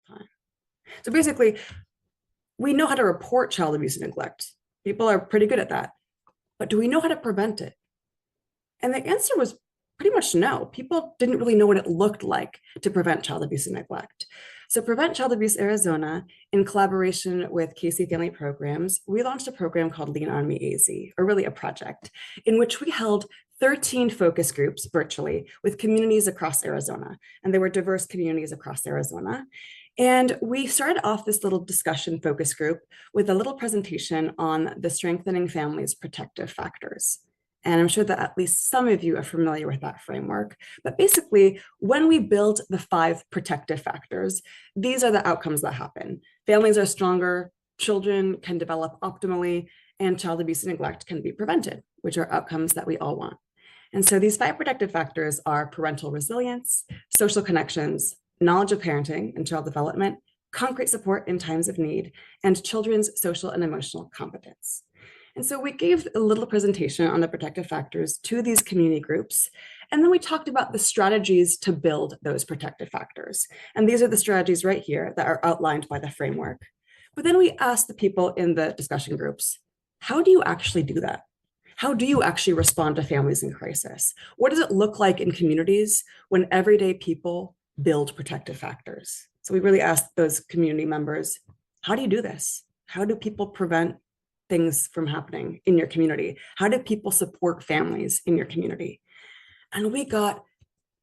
time. So basically, we know how to report child abuse and neglect. People are pretty good at that. But do we know how to prevent it? And the answer was pretty much no. People didn't really know what it looked like to prevent child abuse and neglect. So Prevent Child Abuse Arizona, in collaboration with Casey Family Programs, we launched a program called Lean On Me AZ, or really a project, in which we held 13 focus groups virtually with communities across Arizona. And they were diverse communities across Arizona. And we started off this little discussion focus group with a little presentation on the strengthening families' protective factors. And I'm sure that at least some of you are familiar with that framework. But basically, when we build the 5 protective factors, these are the outcomes that happen. Families are stronger, children can develop optimally, and child abuse and neglect can be prevented, which are outcomes that we all want. And so these 5 protective factors are parental resilience, social connections, knowledge of parenting and child development, concrete support in times of need, and children's social and emotional competence. And so we gave a little presentation on the protective factors to these community groups. And then we talked about the strategies to build those protective factors. And these are the strategies right here that are outlined by the framework. But then we asked the people in the discussion groups, how do you actually do that? How do you actually respond to families in crisis? What does it look like in communities when everyday people build protective factors? So we really asked those community members, how do you do this? How do people prevent things from happening in your community? How do people support families in your community? And we got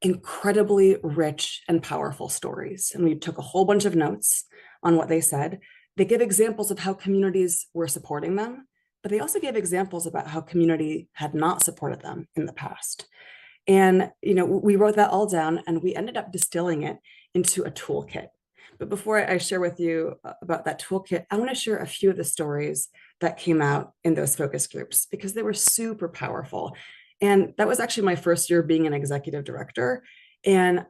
incredibly rich and powerful stories. And we took a whole bunch of notes on what they said. They give examples of how communities were supporting them, but they also gave examples about how community had not supported them in the past. And we wrote that all down and we ended up distilling it into a toolkit. But before I share with you about that toolkit, I want to share a few of the stories that came out in those focus groups because they were super powerful. And that was actually my first year being an executive director. And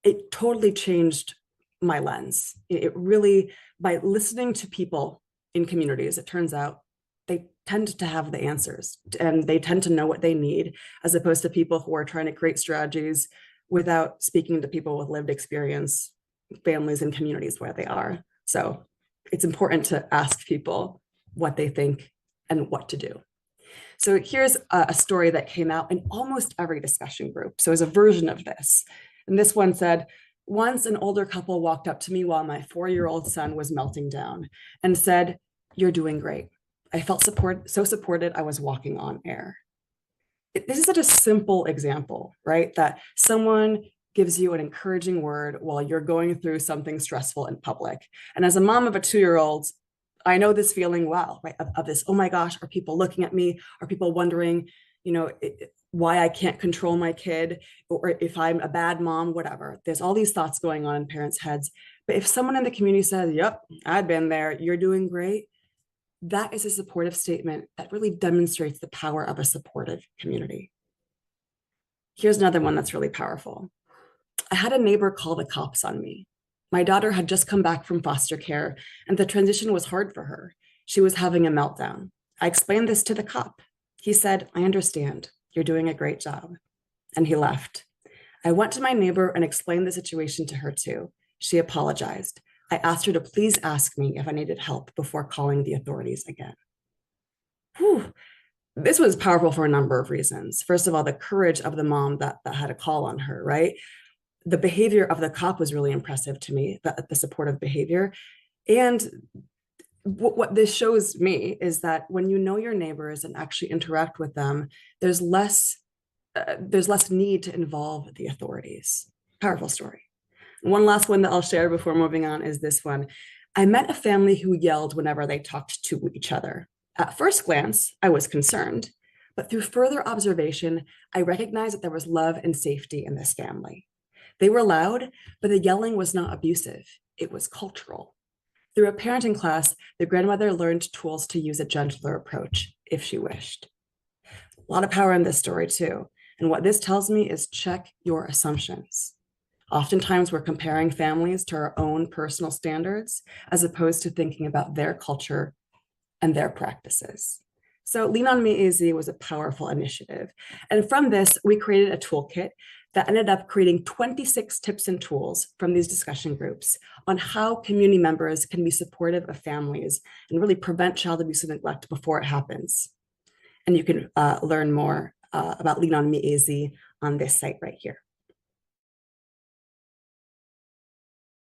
it totally changed my lens. It really, by listening to people in communities, it turns out they tend to have the answers and they tend to know what they need, as opposed to people who are trying to create strategies without speaking to people with lived experience, families and communities where they are. So it's important to ask people what they think and what to do. So here's a story that came out in almost every discussion group. So it's a version of this. And this one said, once an older couple walked up to me while my 4-year-old son was melting down and said, "You're doing great. I felt so supported, I was walking on air." This is such a simple example, right? That someone gives you an encouraging word while you're going through something stressful in public. And as a mom of a 2-year-old, I know this feeling well, right? Of this, oh my gosh, are people looking at me? Are people wondering, why I can't control my kid, or if I'm a bad mom, whatever. There's all these thoughts going on in parents' heads. But if someone in the community says, "Yep, I've been there, you're doing great," that is a supportive statement that really demonstrates the power of a supportive community. Here's another one that's really powerful. I had a neighbor call the cops on me. My daughter had just come back from foster care, and the transition was hard for her. She was having a meltdown. I explained this to the cop. He said, "I understand. You're doing a great job." And he left. I went to my neighbor and explained the situation to her too. She apologized. I asked her to please ask me if I needed help before calling the authorities again. Whew. This was powerful for a number of reasons. First of all, the courage of the mom that had a call on her, right? The behavior of the cop was really impressive to me, the supportive behavior. And what this shows me is that when you know your neighbors and actually interact with them, there's less need to involve the authorities. Powerful story. One last one that I'll share before moving on is this one. I met a family who yelled whenever they talked to each other. At first glance, I was concerned, but through further observation, I recognized that there was love and safety in this family. They were loud, but the yelling was not abusive. It was cultural. Through a parenting class, the grandmother learned tools to use a gentler approach if she wished. A lot of power in this story too. And what this tells me is check your assumptions. Oftentimes we're comparing families to our own personal standards as opposed to thinking about their culture and their practices. So Lean On Me AZ was a powerful initiative. And from this, we created a toolkit that ended up creating 26 tips and tools from these discussion groups on how community members can be supportive of families and really prevent child abuse and neglect before it happens. And you can learn more about Lean On Me AZ on this site right here.